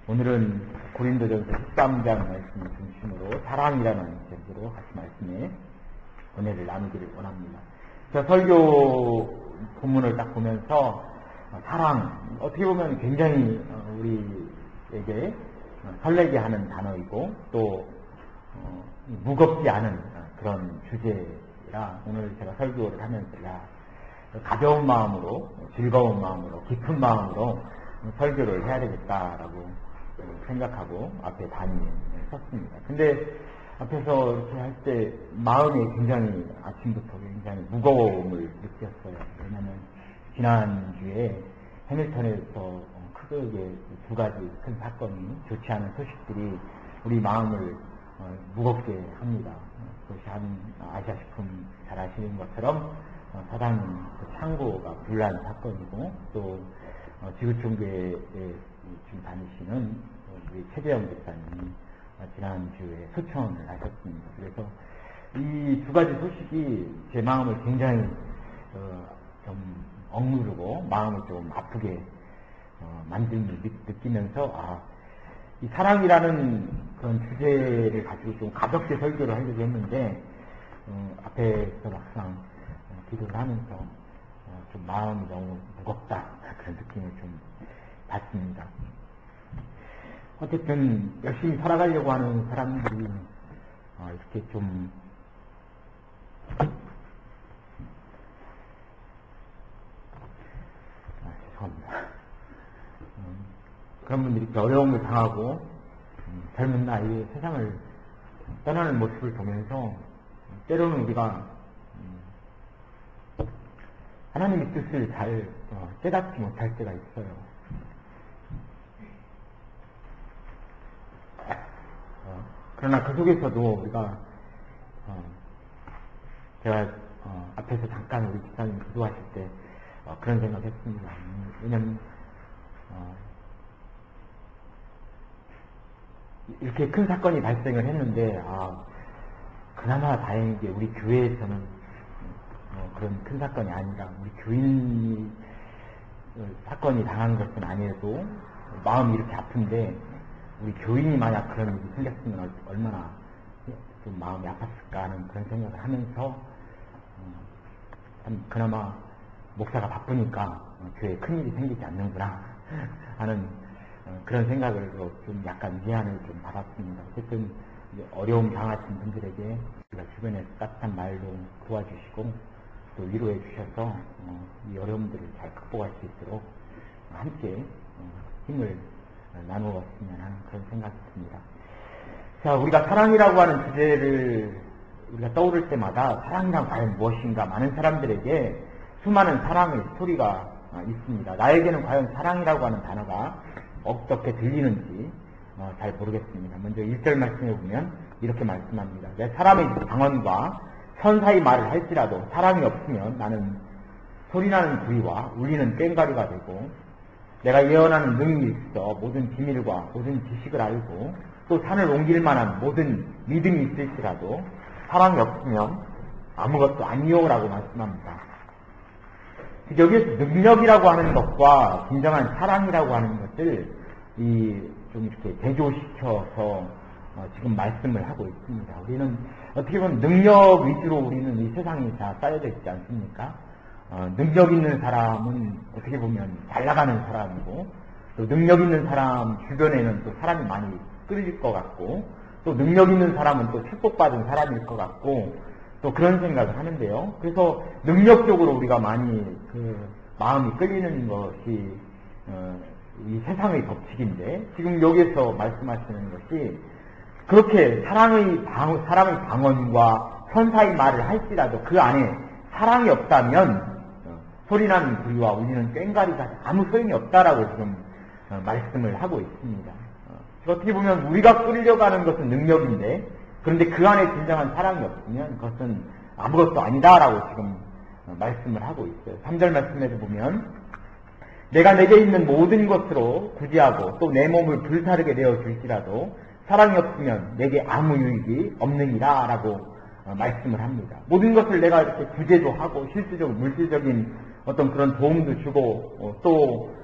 오늘은 고린도전서 13장 말씀을 중심으로 사랑이라는 제목으로 같이 말씀에 은혜를 나누기를 원합니다. 저 설교 본문을 딱 보면서 사랑, 어떻게 보면 굉장히 우리에게 설레게 하는 단어이고 또 무겁지 않은 그런 주제라 오늘 제가 설교를 하면서 가벼운 마음으로, 즐거운 마음으로, 깊은 마음으로 설교를 해야 되겠다라고 생각하고 앞에 단위에 섰습니다. 근데 앞에서 이렇게 할 때 마음이 굉장히 아침부터 굉장히 무거움을 느꼈어요. 왜냐하면 지난주에 해밀턴에서 크게 두 가지 큰 사건이, 좋지 않은 소식들이 우리 마음을 무겁게 합니다. 그것이 아시아식품 잘 아시는 것처럼 사단인 창고가 불난 사건이고, 또 지구촌교회에 지금 다니시는 우리 최재영 집사님이 지난주에 소천을 하셨습니다. 그래서 이 두 가지 소식이 제 마음을 굉장히 좀 억누르고 마음을 좀 아프게 느끼면서 이 사랑이라는 그런 주제를 가지고 좀 가볍게 설교를 하려고 했는데 앞에서 막상 기도를 하면서 좀 마음이 너무 무겁다 그런 느낌을 좀 받습니다. 어쨌든 열심히 살아가려고 하는 사람들이 이렇게 좀 죄송합니다. 그런 분들이 이렇게 어려움을 당하고 젊은 나이에 세상을 떠나는 모습을 보면서 때로는 우리가 하나님의 뜻을 잘 깨닫지 못할 때가 있어요. 그러나 그 속에서도 우리가 제가 앞에서 잠깐 우리 집사님 기도하실 때 그런 생각했습니다. 왜냐면 이렇게 큰 사건이 발생을 했는데 그나마 다행이게 우리 교회에서는 그런 큰 사건이 아니라 우리 교인이 사건이 당한 것은 아니어도 마음이 이렇게 아픈데 우리 교인이 만약 그런 일이 생겼으면 얼마나 좀 마음이 아팠을까 하는 그런 생각을 하면서 그나마 목사가 바쁘니까 교회에 큰일이 생기지 않는구나 하는 그런 생각을 좀 약간 위안을 좀 받았습니다. 어쨌든 어려움 당하신 분들에게 우리가 주변에서 따뜻한 말로 도와주시고 또 위로해 주셔서 이 어려움들을 잘 극복할 수 있도록 함께 힘을 나누었으면 하는 그런 생각이 듭니다. 자, 우리가 사랑이라고 하는 주제를 우리가 떠오를 때마다 사랑이란 과연 무엇인가, 많은 사람들에게 수많은 사랑의 스토리가 있습니다. 나에게는 과연 사랑이라고 하는 단어가 어떻게 들리는지 잘 모르겠습니다. 먼저 1절 말씀해 보면 이렇게 말씀합니다. 내 사람의 방언과 천사의 말을 할지라도 사랑이 없으면 나는 소리나는 구리와 울리는 꽹과리가 되고, 내가 예언하는 능력이 있어 모든 비밀과 모든 지식을 알고 또 산을 옮길 만한 모든 믿음이 있을지라도 사랑이 없으면 아무것도 아니요라고 말씀합니다. 여기에서 능력이라고 하는 것과 진정한 사랑이라고 하는 것을 좀 이렇게 대조시켜서 지금 말씀을 하고 있습니다. 우리는 어떻게 보면 능력 위주로 우리는 이 세상이 다 쌓여져 있지 않습니까? 능력 있는 사람은 어떻게 보면 잘 나가는 사람이고, 또 능력 있는 사람 주변에는 또 사람이 많이 끌릴 것 같고, 또 능력 있는 사람은 또 축복받은 사람일 것 같고, 또 그런 생각을 하는데요. 그래서 능력적으로 우리가 많이 마음이 끌리는 것이 이 세상의 법칙인데, 지금 여기에서 말씀하시는 것이 그렇게 사람의 방언과 천사의 말을 할지라도 그 안에 사랑이 없다면 소리나는 구리와 울리는 꽹과리가 아무 소용이 없다라고 지금 말씀을 하고 있습니다. 어떻게 보면 우리가 끌려고 하는 것은 능력인데, 그런데 그 안에 진정한 사랑이 없으면 그것은 아무것도 아니다라고 지금 말씀을 하고 있어요. 3절 말씀에도 보면 내가 내게 있는 모든 것으로 구제하고 또 내 몸을 불사르게 내어 줄지라도 사랑이 없으면 내게 아무 유익이 없느니라 라고 말씀을 합니다. 모든 것을 내가 이렇게 구제도 하고 실질적으로 물질적인 어떤 그런 도움도 주고 또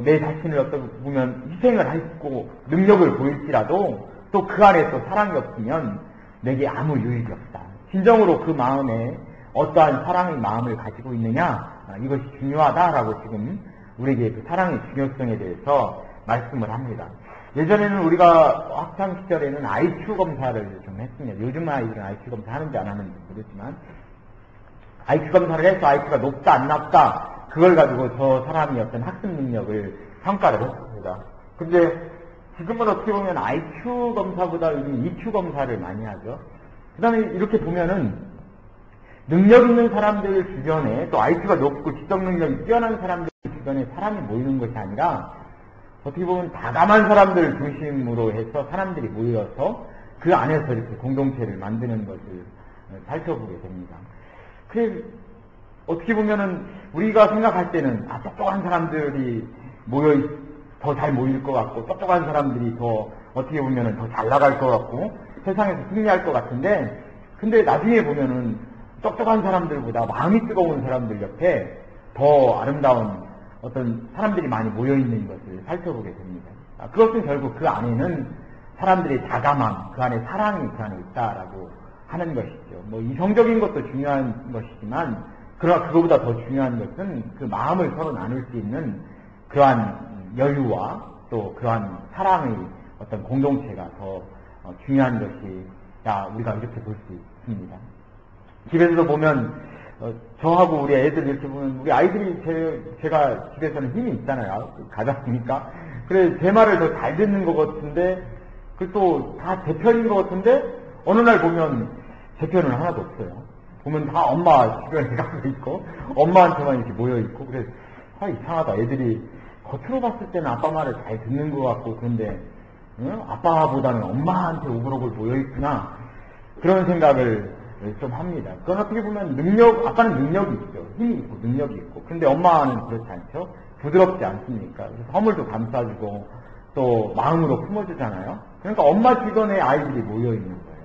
내 자신을 어떻게 보면 희생을 했고 능력을 보일지라도 또 그 안에 또 사랑이 없으면 내게 아무 유익이 없다. 진정으로 그 마음에 어떠한 사랑의 마음을 가지고 있느냐, 이것이 중요하다라고 지금 우리에게 그 사랑의 중요성에 대해서 말씀을 합니다. 예전에는 우리가 학창 시절에는 IQ 검사를 좀 했습니다. 요즘 아이들은 IQ 검사 하는지 안 하는지 모르지만 IQ 검사를 해서 IQ가 높다 안 높다 그걸 가지고 저 사람이 어떤 학습 능력을 평가를 했습니다. 근데 지금은 어떻게 보면 IQ 검사보다 요즘 EQ 검사를 많이 하죠. 그 다음에 이렇게 보면은 능력 있는 사람들 주변에 또 IQ가 높고 지적 능력이 뛰어난 사람들 주변에 사람이 모이는 것이 아니라 어떻게 보면 다감한 사람들을 중심으로 해서 사람들이 모여서 그 안에서 이렇게 공동체를 만드는 것을 살펴보게 됩니다. 그래서 어떻게 보면은 우리가 생각할 때는 똑똑한 사람들이 더 잘 모일 것 같고 똑똑한 사람들이 더 어떻게 보면은 더 잘 나갈 것 같고 세상에서 승리할 것 같은데 근데 나중에 보면은 똑똑한 사람들보다 마음이 뜨거운 사람들 옆에 더 아름다운 어떤 사람들이 많이 모여있는 것을 살펴보게 됩니다. 그것은 결국 그 안에는 사람들의 다감함, 그 안에 사랑이 그 안에 있다라고 하는 것이죠. 뭐 이성적인 것도 중요한 것이지만 그러나 그거보다 더 중요한 것은 그 마음을 서로 나눌 수 있는 그러한 여유와 또 그러한 사랑의 어떤 공동체가 더 중요한 것이 우리가 이렇게 볼 수 있습니다. 집에서도 보면 저하고 우리 애들 이렇게 보면 우리 아이들이 제가 집에서는 힘이 있잖아요. 가장이니까. 그래 제 말을 더 잘 듣는 것 같은데 그 또 다 제 편인 것 같은데 어느 날 보면 제 편은 하나도 없어요. 보면 다 엄마 주변에 가고 있고 엄마한테만 이렇게 모여 있고 그래서 이상하다. 애들이 겉으로 봤을 때는 아빠 말을 잘 듣는 것 같고 그런데 아빠보다는 엄마한테 오그러글 모여 있구나 그런 생각을 좀 합니다. 그건 어떻게 보면 아빠는 능력이 있죠. 힘이 있고 능력이 있고. 근데 엄마는 그렇지 않죠. 부드럽지 않습니까? 그래서 선물도 감싸주고 또 마음으로 품어주잖아요. 그러니까 엄마 주변에 아이들이 모여있는 거예요.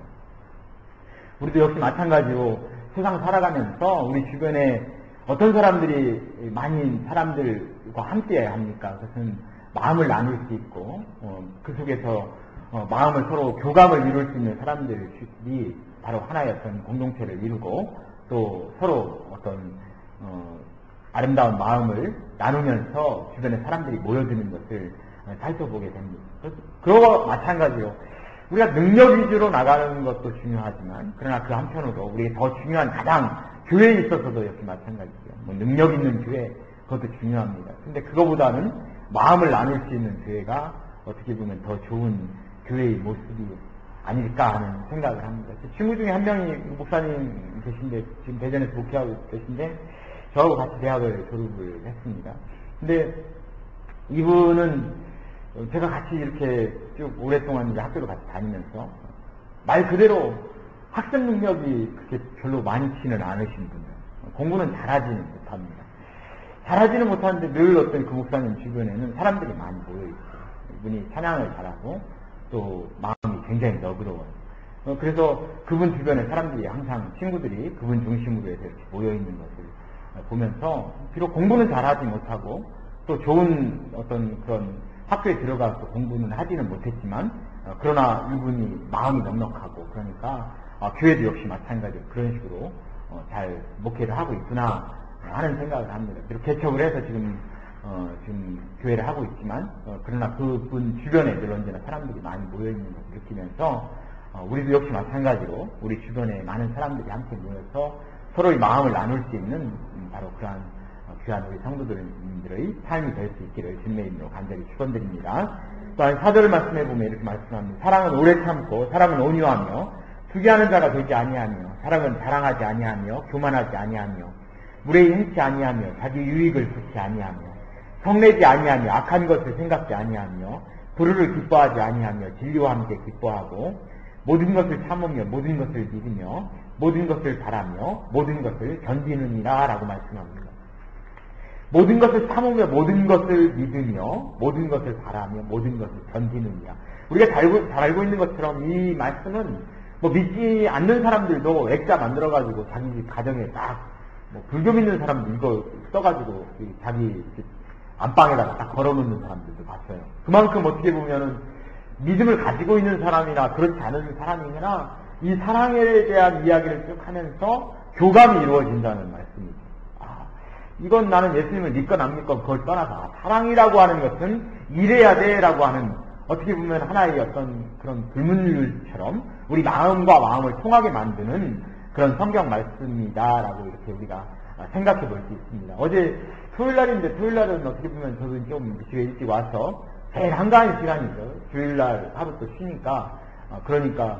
우리도 역시 마찬가지로 세상 살아가면서 우리 주변에 어떤 사람들이 많은 사람들과 함께 합니까? 그것은 마음을 나눌 수 있고 그 속에서 마음을 서로 교감을 이룰 수 있는 사람들이 바로 하나의 어떤 공동체를 이루고 또 서로 어떤 아름다운 마음을 나누면서 주변에 사람들이 모여드는 것을 살펴보게 됩니다. 그와 마찬가지로 우리가 능력 위주로 나가는 것도 중요하지만 그러나 그 한편으로 우리의 더 중요한 가장 교회에 있어서도 역시 마찬가지죠. 능력 있는 교회 그것도 중요합니다. 근데 그거보다는 마음을 나눌 수 있는 교회가 어떻게 보면 더 좋은 교회의 모습이 아닐까 하는 생각을 합니다. 제 친구 중에 한 명이 목사님 계신데 지금 대전에서 목회하고 계신데 저하고 같이 대학을 졸업을 했습니다. 근데 이분은 제가 같이 이렇게 쭉 오랫동안 이제 학교를 같이 다니면서 말 그대로 학습 능력이 그렇게 별로 많지는 않으신 분이에요. 공부는 잘하지는 못합니다. 잘하지는 못하는데 늘 어떤 그 목사님 주변에는 사람들이 많이 모여있어요. 이분이 찬양을 잘하고 또 마음이 굉장히 너그러워요. 그래서 그분 주변에 사람들이 항상 친구들이 그분 중심으로 해서 이렇게 모여있는 것을 보면서 비록 공부는 잘하지 못하고 또 좋은 어떤 그런 학교에 들어가서 공부는 하지는 못했지만 그러나 이분이 마음이 넉넉하고 그러니까 교회도 역시 마찬가지로 그런 식으로 잘 목회를 하고 있구나 하는 생각을 합니다. 비록 개척을 해서 지금 교회를 하고 있지만 그러나 그분 주변에 늘 언제나 사람들이 많이 모여있는 것을 느끼면서 우리도 역시 마찬가지로 우리 주변에 많은 사람들이 함께 모여서 서로의 마음을 나눌 수 있는 바로 그러한 귀한 우리 성도들의 삶이 될 수 있기를 주님의 이름으로 간절히 축원드립니다. 또한 사절 말씀해 보면 이렇게 말씀합니다. 사랑은 오래 참고 사랑은 온유하며 투기하는 자가 되지 아니하며 사랑은 자랑하지 아니하며 교만하지 아니하며 무례히 행치 아니하며 자기 유익을 구치 아니하며 성내지 아니하며 악한 것을 생각지 아니하며 불의를 기뻐하지 아니하며 진리와 함께 기뻐하고 모든 것을 참으며 모든 것을 믿으며 모든 것을 바라며 모든 것을 견디느니라 라고 말씀합니다. 모든 것을 참으며 모든 것을 믿으며 모든 것을 바라며 모든 것을 견디느니라. 우리가 잘 알고 있는 것처럼 이 말씀은 믿지 않는 사람들도 액자 만들어가지고 자기 가정에 딱 불교 믿는 사람도 이거 써가지고 자기 안방에다가 딱 걸어놓는 사람들도 봤어요. 그만큼 어떻게 보면은 믿음을 가지고 있는 사람이나 그렇지 않은 사람이나 이 사랑에 대한 이야기를 쭉 하면서 교감이 이루어진다는 말씀이죠. 이건 나는 예수님을 믿건 안 믿건 그걸 떠나서 사랑이라고 하는 것은 이래야 돼라고 하는 어떻게 보면 하나의 어떤 그런 불문율처럼 우리 마음과 마음을 통하게 만드는 그런 성경 말씀이다라고 이렇게 우리가 생각해 볼 수 있습니다. 어제 토요일날인데 토요일날은 어떻게 보면 저도 좀 일찍 와서 제일 한가한 시간이죠. 주일날 하루 또 쉬니까 그러니까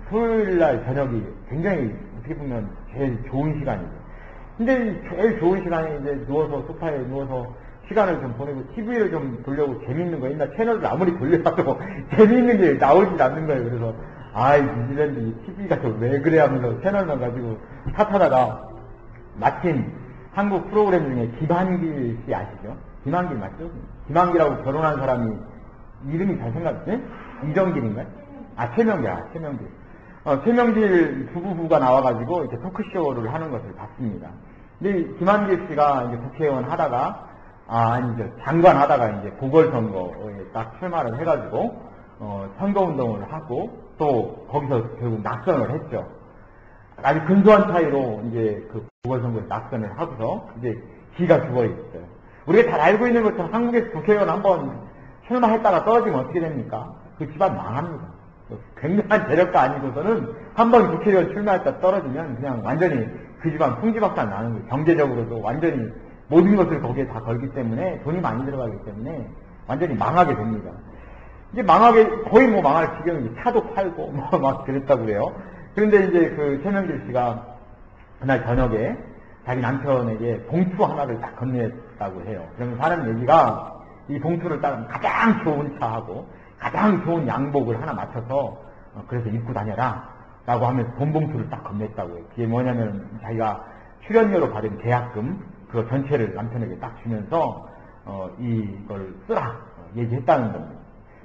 토요일날 저녁이 굉장히 어떻게 보면 제일 좋은 시간이죠. 근데 제일 좋은 시간에 이제 누워서 소파에 누워서 시간을 좀 보내고 TV를 좀 보려고 재밌는 거 있나 채널을 아무리 돌려봐도 재밌는 게 나오지 않는 거예요. 그래서 아이 뉴질랜드 TV가 또 왜 그래 하면서 채널만 가지고 탓하다가 마침 한국 프로그램 중에 김한길 씨 아시죠? 김한길 맞죠? 김한길하고 결혼한 사람이 이름이 잘 생각나네? 이정길인가요? 최명길. 최명길 부부가 나와가지고 이렇게 토크쇼를 하는 것을 봤습니다. 근데 김한길 씨가 이제 국회의원 하다가, 장관 하다가 이제 보궐선거에 딱 출마를 해가지고, 선거운동을 하고, 또 거기서 결국 낙선을 했죠. 아주 근소한 차이로 이제 그 보궐선거에 낙선을 하고서 이제 기가 죽어있어요. 우리가 잘 알고 있는 것처럼 한국에서 국회의원 한번 출마했다가 떨어지면 어떻게 됩니까? 그 집안 망합니다. 굉장한 재력가 아니고서는 한번 국회의원 출마했다 떨어지면 그냥 완전히 그 집안 풍지박산 나는 거예요. 경제적으로도 완전히 모든 것을 거기에 다 걸기 때문에 돈이 많이 들어가기 때문에 완전히 망하게 됩니다. 이제 거의 망할 지경이 차도 팔고 막 그랬다고 그래요. 그런데 이제 그 최명길 씨가 그날 저녁에 자기 남편에게 봉투 하나를 딱 건넸다고 해요. 그러면 하는 얘기가 이 봉투를 딱 가장 좋은 차하고 가장 좋은 양복을 하나 맞춰서 그래서 입고 다녀라 라고 하면서 돈 봉투를 딱 건넸다고 해요. 그게 뭐냐면 자기가 출연료로 받은 계약금 그거 전체를 남편에게 딱 주면서 이걸 쓰라 얘기했다는 겁니다.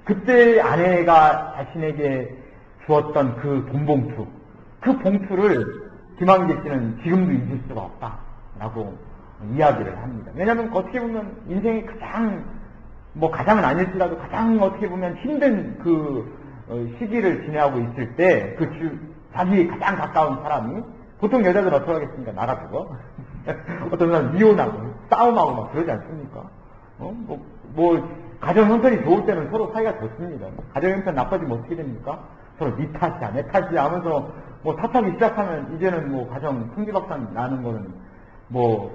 그때 아내가 자신에게 주었던 그 돈 봉투 그 봉투를 김한길 씨는 지금도 잊을 수가 없다라고 이야기를 합니다. 왜냐하면 어떻게 보면 인생의 가장은 아닐지라도 가장 어떻게 보면 힘든 그 시기를 지내하고 있을 때 자기 가장 가까운 사람이 보통 여자들 어떻게 하겠습니까? 나가서 어떤 사람 이혼하고 싸움하고 막 그러지 않습니까? 가정 형편이 좋을 때는 서로 사이가 좋습니다. 가정 형편 나빠지면 어떻게 됩니까? 서로 네 탓이야 내 탓이야 하면서 탓하기 시작하면 이제는 가정 풍지박산 나는 거는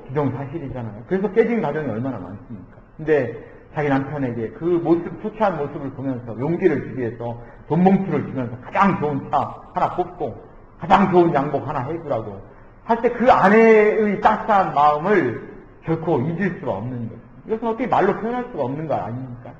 기정사실이잖아요. 그래서 깨진 가정이 얼마나 많습니까? 근데 자기 남편에게 그 초췌한 모습을 보면서 용기를 주기 위해서 돈 봉투를 주면서 가장 좋은 차 하나 뽑고 가장 좋은 양복 하나 해주라고 할 때 그 아내의 따스한 마음을 결코 잊을 수가 없는 거예요. 이것은 어떻게 말로 표현할 수가 없는 거 아닙니까?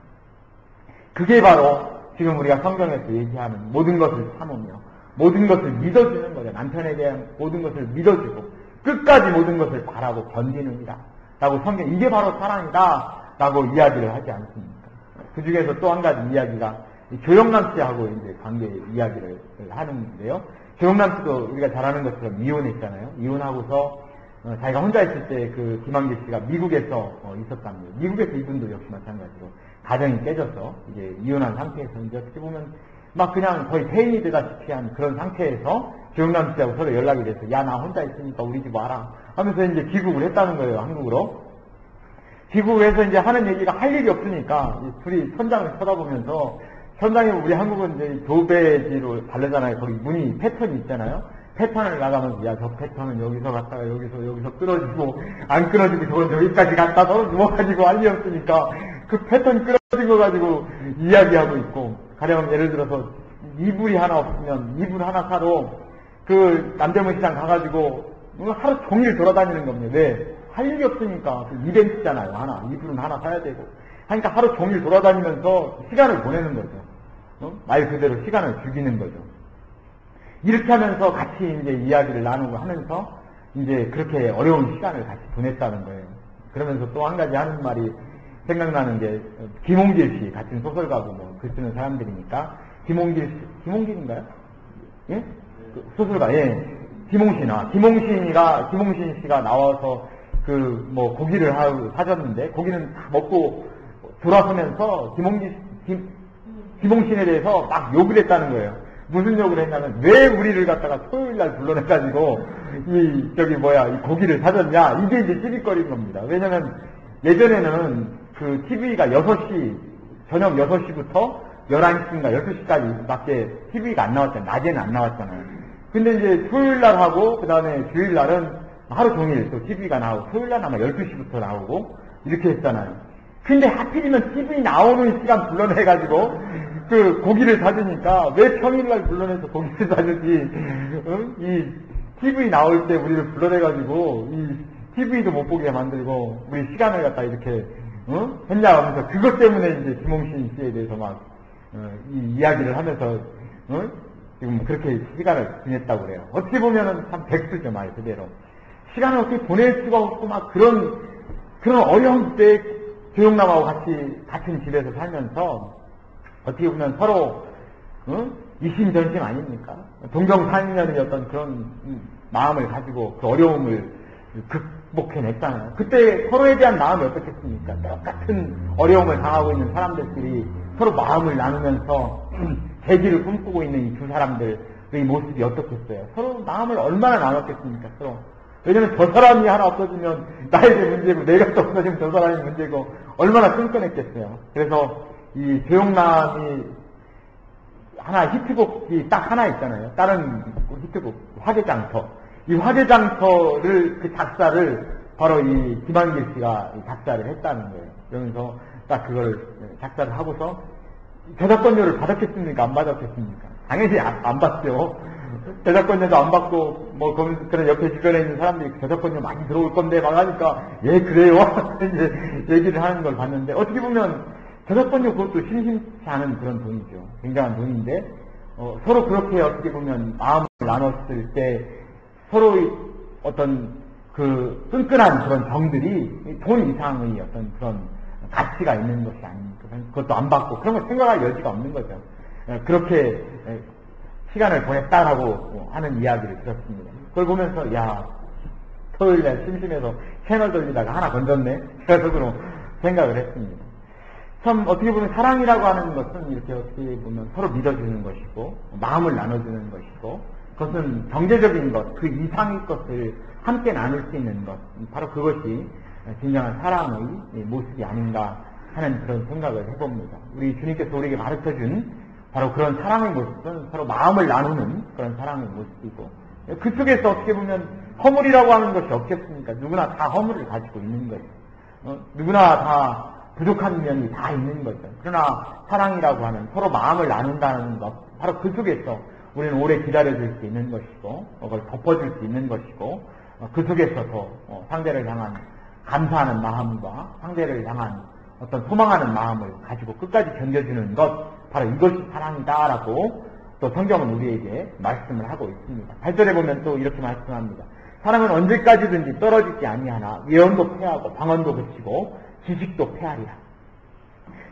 그게 바로 지금 우리가 성경에서 얘기하는 모든 것을 참으며 모든 것을 믿어주는 거죠. 남편에 대한 모든 것을 믿어주고 끝까지 모든 것을 바라고 견디느니라 라고 성경 이게 바로 사랑이다 라고 이야기를 하지 않습니까? 그 중에서 또 한 가지 이야기가 조영남 씨하고 이제 관계 이야기를 하는데요. 조영남 씨도 우리가 잘 아는 것처럼 이혼했잖아요. 이혼하고서 자기가 혼자 있을 때 그 김한길 씨가 미국에서 있었답니다. 미국에서 이분도 역시 마찬가지로 가정이 깨져서 이제 이혼한 상태에서 이제 어떻게 보면 그냥 거의 폐인이 되다시피 한 그런 상태에서 조영남 씨하고 서로 연락이 돼서 야 나 혼자 있으니까 우리 집 와라 하면서 이제 귀국을 했다는 거예요. 한국으로. 귀국을 해서 이제 하는 얘기가 할 일이 없으니까 둘이 천장을 쳐다보면서 천장에 우리 한국은 이제 도배지로 바르잖아요. 거기 무늬 패턴이 있잖아요. 패턴을 나가면서 야 저 패턴은 여기서 갔다가 여기서 끊어지고 안 끊어지고 저건 여기까지 갔다 서로 누워가지고 할 일 없으니까 그 패턴 끊어진 거 가지고 이야기하고 있고 가령 예를 들어서 이불이 하나 없으면 이불 하나 사러 그 남대문 시장 가가지고 하루 종일 돌아다니는 겁니다. 왜? 할 일이 없으니까 그 이벤트잖아요. 이불은 하나 사야 되고 하니까 하루 종일 돌아다니면서 시간을 보내는 거죠. 말 그대로 시간을 죽이는 거죠. 이렇게 하면서 같이 이제 이야기를 나누고 하면서 이제 그렇게 어려운 시간을 같이 보냈다는 거예요. 그러면서 또 한 가지 하는 말이 생각나는 게 김홍길 씨 같은 소설가고 글 쓰는 사람들이니까 김홍길인가요? 예? 소설가 김홍신 씨가 나와서 고기를 사줬는데, 고기는 다 먹고 돌아서면서 김홍신에 대해서 막 욕을 했다는 거예요. 무슨 욕을 했냐면, 왜 우리를 갖다가 토요일날 불러내가지고, 이 고기를 사줬냐? 이게 이제 시비거리인 겁니다. 왜냐면, 예전에는 그 TV가 6시, 저녁 6시부터 11시인가 12시까지 밖에 TV가 안 나왔잖아요. 낮에는 안 나왔잖아요. 근데 이제 토요일날 하고, 그 다음에 주일날은 하루 종일 또 TV가 나오고, 토요일날 아마 12시부터 나오고, 이렇게 했잖아요. 근데 하필이면 TV 나오는 시간 불러내가지고, 그 고기를 사주니까, 왜 평일날 불러내서 고기를 사주지, 이 TV 나올 때 우리를 불러내가지고, 이 TV도 못 보게 만들고, 우리 시간을 갖다 이렇게, 했냐 하면서, 그것 때문에 이제 김홍신 씨에 대해서 이 이야기를 하면서, 지금 그렇게 시간을 지냈다고 그래요. 어떻게 보면은 참 백수죠, 말 그대로. 시간을 어떻게 보낼 수가 없고, 그런 어려운 때 조용남하고 같은 집에서 살면서, 어떻게 보면 서로, 이심전심 아닙니까? 동정상련의 어떤 그런 마음을 가지고 그 어려움을 극복해냈잖아요. 그때 서로에 대한 마음이 어떻겠습니까? 똑같은 어려움을 당하고 있는 사람들끼리 서로 마음을 나누면서 대기를 꿈꾸고 있는 이 두 사람들의 모습이 어떻겠어요? 서로 마음을 얼마나 나눴겠습니까? 서로. 왜냐면 저 사람이 하나 없어지면 나에게 문제고, 내가 또 없어지면 저 사람이 문제고, 얼마나 끈끈했겠어요. 그래서 이 조용남이 하나 히트곡이 딱 하나 있잖아요. 다른 히트곡, 화개장터. 이 화개장터를, 그 작사를 바로 이 김한길 씨가 작사를 했다는 거예요. 그러면서 딱 그걸 작사를 하고서 저작권료를 받았겠습니까? 안 받았겠습니까? 당연히 안 받죠. 저작권료도 안 받고, 그런 옆에 주변에 있는 사람들이 저작권료 많이 들어올 건데, 막 하니까, 예, 그래요? 이제 얘기를 하는 걸 봤는데, 어떻게 보면, 저작권료 그것도 심심치 않은 그런 돈이죠. 굉장한 돈인데, 서로 그렇게 어떻게 보면 마음을 나눴을 때, 서로의 어떤 그 끈끈한 그런 정들이 돈 이상의 어떤 그런 가치가 있는 것이 아닙니까? 그것도 안 받고, 그런 걸 생각할 여지가 없는 거죠. 그렇게 시간을 보냈다라고 하는 이야기를 들었습니다. 그걸 보면서, 야, 토요일날 심심해서 채널 돌리다가 하나 건졌네? 그래서 그런 생각을 했습니다. 참, 어떻게 보면 사랑이라고 하는 것은 이렇게 어떻게 보면 서로 믿어주는 것이고, 마음을 나눠주는 것이고, 그것은 경제적인 것, 그 이상의 것을 함께 나눌 수 있는 것, 바로 그것이 진정한 사랑의 모습이 아닌가 하는 그런 생각을 해봅니다. 우리 주님께서 우리에게 가르쳐준 바로 그런 사랑의 모습은 서로 마음을 나누는 그런 사랑의 모습이고, 그 속에서 어떻게 보면 허물이라고 하는 것이 없겠습니까? 누구나 다 허물을 가지고 있는 거죠. 누구나 다 부족한 면이 다 있는 거죠. 그러나 사랑이라고 하는 서로 마음을 나눈다는 것, 바로 그 속에서 우리는 오래 기다려줄 수 있는 것이고, 그걸 덮어줄 수 있는 것이고, 그 속에서 더 상대를 향한 감사하는 마음과 상대를 향한 어떤 소망하는 마음을 가지고 끝까지 견뎌주는 것, 바로 이것이 사랑이다라고 또 성경은 우리에게 말씀을 하고 있습니다. 8절에 보면 또 이렇게 말씀합니다. 사랑은 언제까지든지 떨어지지 아니하나 예언도 패하고 방언도 그치고 지식도 패하리라.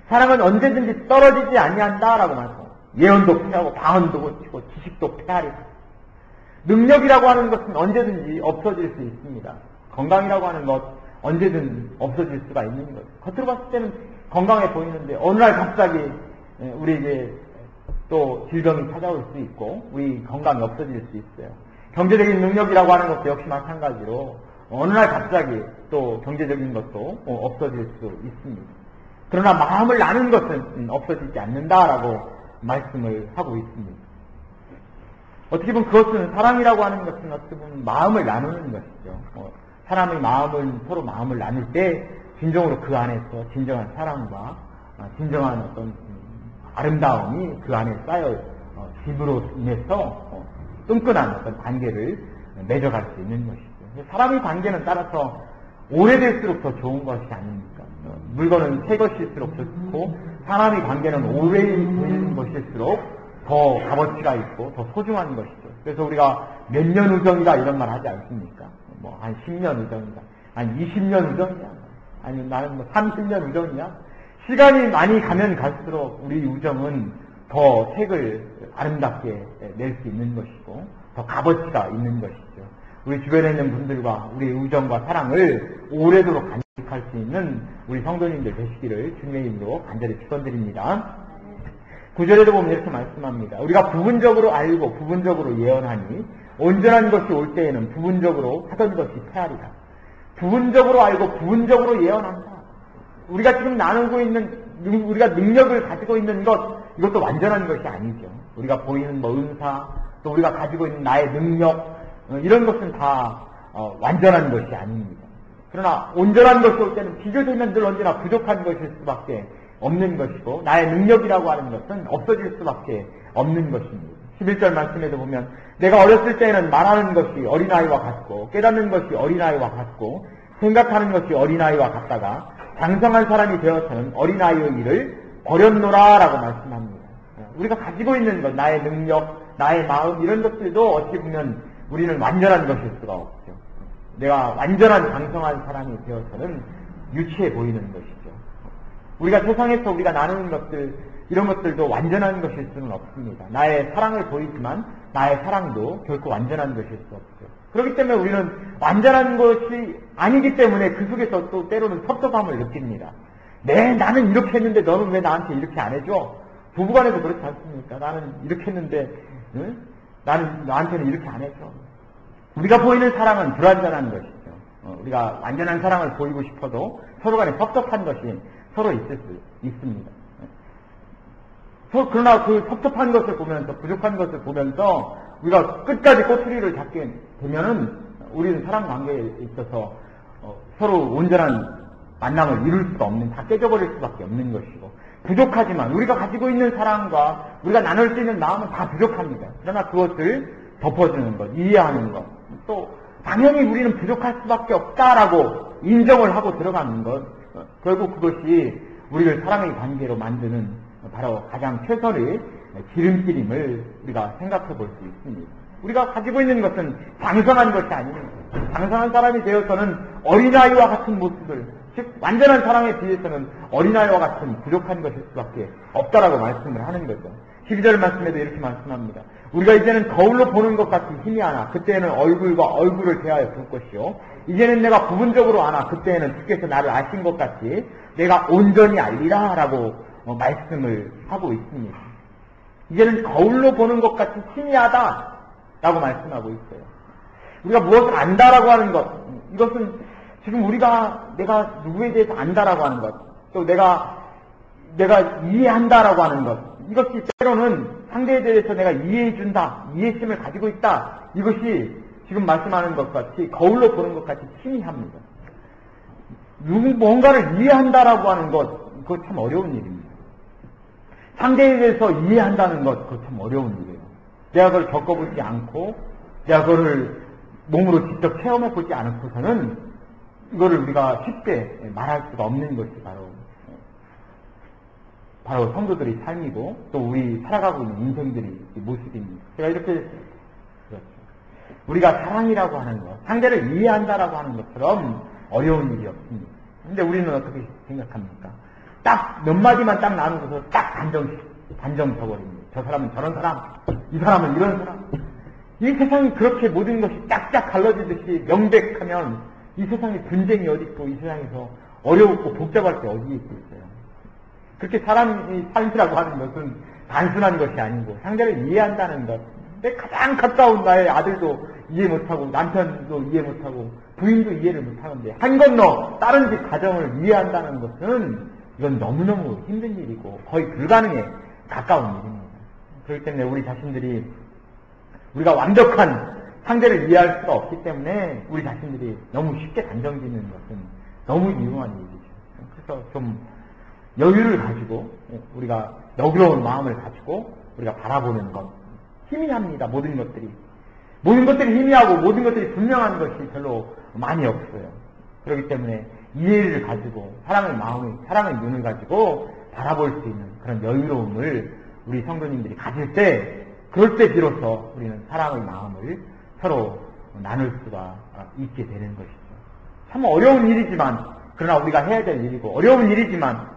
사랑은 언제든지 떨어지지 아니한다라고 말씀합니다. 예언도 패하고 방언도 그치고 지식도 패하리라. 능력이라고 하는 것은 언제든지 없어질 수 있습니다. 건강이라고 하는 것 언제든 없어질 수가 있는 것. 겉으로 봤을 때는 건강해 보이는데 어느 날 갑자기 우리에게 또 질병이 찾아올 수 있고 우리 건강이 없어질 수 있어요. 경제적인 능력이라고 하는 것도 역시 마찬가지로 어느 날 갑자기 또 경제적인 것도 없어질 수 있습니다. 그러나 마음을 나눈 것은 없어지지 않는다라고 말씀을 하고 있습니다. 어떻게 보면 그것은 사랑이라고 하는 것은 어떻게 보면 마음을 나누는 것이죠. 사람의 마음을 서로 마음을 나눌 때 진정으로 그 안에서 진정한 사랑과 진정한 어떤 아름다움이 그 안에 쌓여 힘으로 인해서 끈끈한 어떤 관계를 맺어갈 수 있는 것이죠. 사람의 관계는 따라서 오래될수록 더 좋은 것이 아닙니까? 물건은 새 것일수록 좋고 사람의 관계는 오래 되는 것일수록 더 값어치가 있고 더 소중한 것이죠. 그래서 우리가 몇 년 우정이다 이런 말 하지 않습니까? 뭐 한 10년 우정이다. 한 20년 우정이야. 아니 나는 뭐 30년 우정이야. 시간이 많이 가면 갈수록 우리 우정은 더 색을 아름답게 낼 수 있는 것이고 더 값어치가 있는 것이죠. 우리 주변에 있는 분들과 우리의 우정과 사랑을 오래도록 간직할 수 있는 우리 성도님들 되시기를 주님의 이름으로 간절히 축원드립니다. 9절에도 보면 이렇게 말씀합니다. 우리가 부분적으로 알고 부분적으로 예언하니 온전한 것이 올 때에는 부분적으로 하던 것이 패하리라. 부분적으로 알고 부분적으로 예언한다. 우리가 지금 나누고 있는 우리가 능력을 가지고 있는 것, 이것도 완전한 것이 아니죠. 우리가 보이는 은사, 또 우리가 가지고 있는 나의 능력, 이런 것은 다 완전한 것이 아닙니다. 그러나 온전한 것이 올 때는 비교되면 늘 언제나 부족한 것일 수밖에 없는 것이고, 나의 능력이라고 하는 것은 없어질 수밖에 없는 것입니다. 11절 말씀에도 보면 내가 어렸을 때에는 말하는 것이 어린아이와 같고 깨닫는 것이 어린아이와 같고 생각하는 것이 어린아이와 같다가 장성한 사람이 되어서는 어린아이의 일을 버렸노라 라고 말씀합니다. 우리가 가지고 있는 것, 나의 능력, 나의 마음, 이런 것들도 어찌 보면 우리는 완전한 것일 수가 없죠. 내가 완전한 장성한 사람이 되어서는 유치해 보이는 것이죠. 우리가 세상에서 우리가 나누는 것들, 이런 것들도 완전한 것일 수는 없습니다. 나의 사랑을 보이지만 나의 사랑도 결코 완전한 것일 수 없죠. 그렇기 때문에 우리는 완전한 것이 아니기 때문에 그 속에서 또 때로는 섭섭함을 느낍니다. 나는 이렇게 했는데 너는 왜 나한테 이렇게 안 해줘? 부부간에도 그렇지 않습니까? 나는 이렇게 했는데 나는 나한테는 이렇게 안 해줘. 우리가 보이는 사랑은 불완전한 것이죠. 우리가 완전한 사랑을 보이고 싶어도 서로 간에 섭섭한 것이 서로 있을 수 있습니다. 그러나 그 섭섭한 것을 보면서, 부족한 것을 보면서 우리가 끝까지 꼬투리를 잡게 되면은 우리는 사람 관계에 있어서 서로 온전한 만남을 이룰 수가 없는, 다 깨져버릴 수밖에 없는 것이고, 부족하지만 우리가 가지고 있는 사랑과 우리가 나눌 수 있는 마음은 다 부족합니다. 그러나 그것을 덮어주는 것, 이해하는 것, 또 당연히 우리는 부족할 수밖에 없다라고 인정을 하고 들어가는 것, 결국 그것이 우리를 사랑의 관계로 만드는 바로 가장 최선의 지름길임을 우리가 생각해 볼 수 있습니다. 우리가 가지고 있는 것은 장성한 것이 아닙니다. 장성한 사람이 되어서는 어린아이와 같은 모습을, 즉 완전한 사랑에 비해서는 어린아이와 같은 부족한 것일 수밖에 없다라고 말씀을 하는 거죠. 12절 말씀에도 이렇게 말씀합니다. 우리가 이제는 거울로 보는 것 같이 희미하나 그때는 얼굴과 얼굴을 대하여 볼 것이요 이제는 내가 부분적으로 아나 그때에는 주께서 나를 아신 것 같이 내가 온전히 알리라 라고 말씀을 하고 있습니다. 이제는 거울로 보는 것 같이 희미하다 라고 말씀하고 있어요. 우리가 무엇을 안다라고 하는 것, 이것은 지금 내가 누구에 대해서 안다라고 하는 것, 또 내가 이해한다라고 하는 것, 이것이 때로는 상대에 대해서 내가 이해해준다, 이해심을 가지고 있다, 이것이 지금 말씀하는 것 같이 거울로 보는 것 같이 희미합니다. 뭔가를 이해한다라고 하는 것, 그거 참 어려운 일입니다. 상대에 대해서 이해한다는 것, 그거 참 어려운 일이에요. 내가 그걸 겪어보지 않고, 내가 그걸 몸으로 직접 체험해보지 않고서는 이거를 우리가 쉽게 말할 수가 없는 것이 바로 성도들의 삶이고, 또 우리 살아가고 있는 인생들의 모습입니다. 제가 이렇게, 그렇죠. 우리가 사랑이라고 하는 것, 상대를 이해한다라고 하는 것처럼 어려운 일이 없습니다. 근데 우리는 어떻게 생각합니까? 딱 몇 마디만 딱 나누고서 딱 단정 져버립니다. 저 사람은 저런 사람, 이 사람은 이런 사람. 이 세상이 그렇게 모든 것이 딱딱 갈라지듯이 명백하면 이 세상에 분쟁이 어디 있고 이 세상에서 어렵고 복잡할 게 어디에 있겠어요. 그렇게 사람이 삶이라고 하는 것은 단순한 것이 아니고 상대를 이해한다는 것. 내 가장 가까운 나의 아들도 이해 못하고 남편도 이해 못하고 부인도 이해를 못하는데 한 건너 다른 집 가정을 이해한다는 것은 이건 너무너무 힘든 일이고 거의 불가능에 가까운 일입니다. 그렇기 때문에 우리 자신들이 우리가 완벽한 상대를 이해할 수가 없기 때문에 우리 자신들이 너무 쉽게 단정짓는 것은 너무 유용한 일이죠. 그래서 좀 여유를 가지고 우리가 너그러운 마음을 가지고 우리가 바라보는 것 희미합니다. 모든 것들이 희미하고 모든 것들이 분명한 것이 별로 많이 없어요. 그렇기 때문에 이해를 가지고 사랑의 눈을 가지고 바라볼 수 있는 그런 여유로움을 우리 성도님들이 가질 때, 그럴 때 비로소 우리는 사랑의 마음을 서로 나눌 수가 있게 되는 것이죠. 참 어려운 일이지만, 그러나 우리가 해야 될 일이고 어려운 일이지만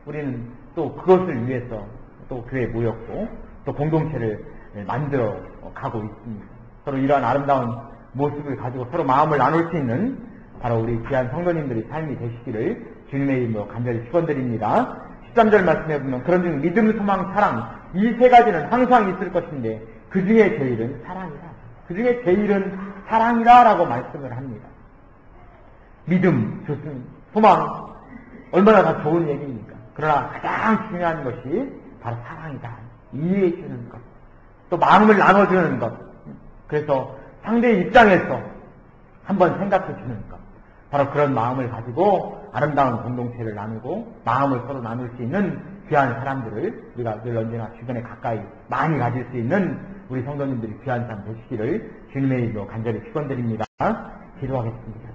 우리는 또 그것을 위해서 또 교회에 모였고 또 공동체를 만들어 가고 있습니다. 서로 이러한 아름다운 모습을 가지고 서로 마음을 나눌 수 있는 바로 우리 귀한 성도님들의 삶이 되시기를 주님의 이름으로 간절히 축원드립니다. 13절 말씀해 보면 그런 중 믿음, 소망, 사랑 이 세 가지는 항상 있을 것인데 그 중에 제일은 사랑이라. 그 중에 제일은 사랑이라라고 말씀을 합니다. 믿음 좋습니다. 소망 얼마나 다 좋은 얘기입니까? 그러나 가장 중요한 것이 바로 사랑이다. 이해해 주는 것. 또 마음을 나눠주는 것. 그래서 상대의 입장에서 한번 생각해 주는 것. 바로 그런 마음을 가지고 아름다운 공동체를 나누고 마음을 서로 나눌 수 있는 귀한 사람들을 우리가 늘 언제나 주변에 가까이 많이 가질 수 있는 우리 성도님들이 귀한 삶 되시기를 주님의 이름으로 간절히 축원드립니다. 기도하겠습니다.